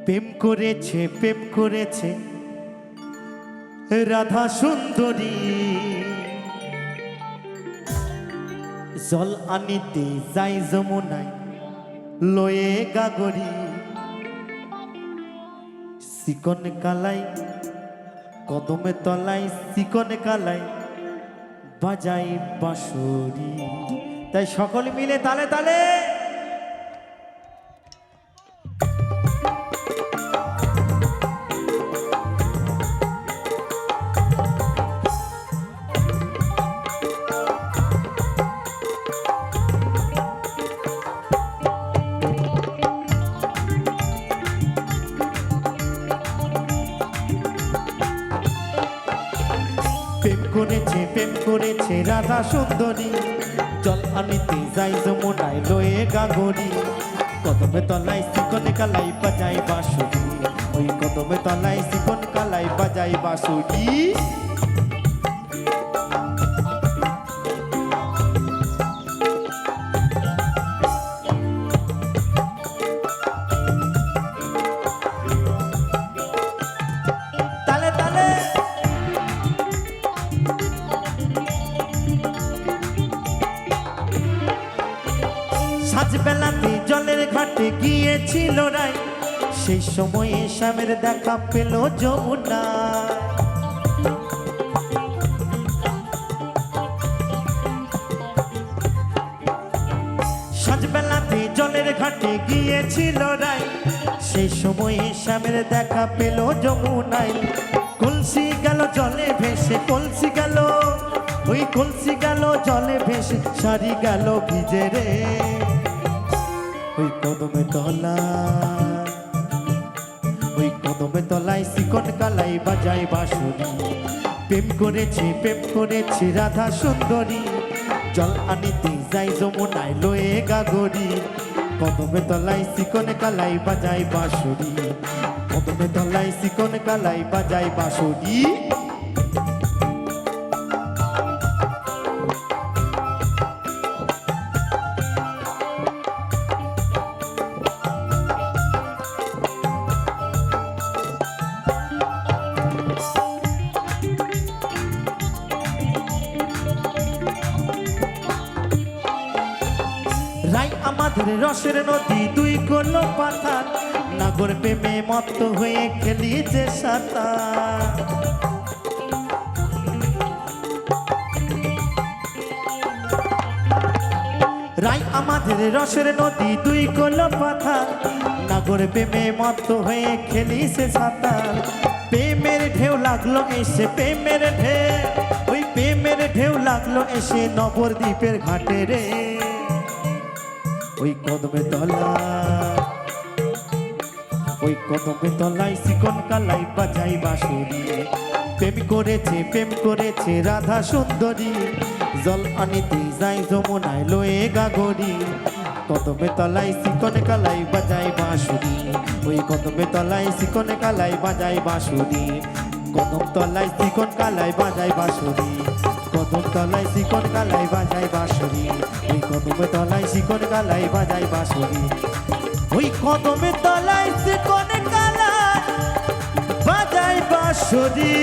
প্রেম করেছে রাধা সুন্দরী, জল আনিতে যাই যমুনায় লয়ে গাগরি, চিকন কালাই কদমে তলাই চিকন কালাই বাজাই বাঁশরি। তাই সকলে মিলে তালে তালে প্রেম করেছে রাধা সুন্দরী, জল আনিতে যাই যমুনায় লয়ে গাগরি, কদমে তলায় চিকন কালাই বাজাই বাঁশুরি, ওই কদমে তলায় চিকন কালাই বাজাই বাঁশুরি। সাজবেলাতে জলের ঘাটে গিয়েছিল রাই, সেই সময়ে শ্যামের দেখা পেল যমুনা। সাজবেলাতে জলের ঘাটে গিয়েছিল রাই, সেই সময়ে শ্যামের দেখা পেল যমুনায়। কলসি গেল জলে ভেসে, কলসি গেল ওই কলসি গেল জলে ভেসে, শাড়ি গেল ভিজে রে, ওই কদমে তলায় চিকন কালাই বাজাই বাঁশুরি। প্রেম করেছে রাধা সুন্দরী, জল আনিতে যাই যমুনায় লয়ে গাগরি, কদমে তলায় চিকন কালাই বাজাই বাঁশুরি, কদমে তলায় চিকন কালাই বাজাই বাঁশুরি। রাই আমাদের রসের নদী দুই কোলো পাথার, নাগর প্রেমে মত্ত হয়ে খেলিছে সাঁতার। রাই আমাদের রসের নদী দুই কোলো পাথার, নাগর প্রেমে মত্ত হয়ে খেলিছে সাঁতার। প্রেমের ঢেউ লাগলো এসে, প্রেমের ঢেউ ওই প্রেমের ঢেউ লাগলো এসে নবদ্বীপের ঘাটে রে, ওই কদমে তলায় চিকন কালাই বাজাই বাঁশুরি। প্রেম করেছে রাধা সুন্দরী, জল আনিতে যাই যমুনায় লয়ে গাগরি, কদমে তলায় চিকন কালাই বাজাই বাঁশুরি, ওই কদমে তলায় চিকন কালাই বাজাই বাঁশুরি, কদম তলায় চিকন কালাই বাজাই বাঁশুরি, কদম তলায় চিকন কালাই বাজাই বাঁশুরি, ওই কদমে তলায় চিকন কালাই বাজাই বাঁশুরি, ওই কদমে তলায় চিকন কালাই বাজাই বাঁশুরি।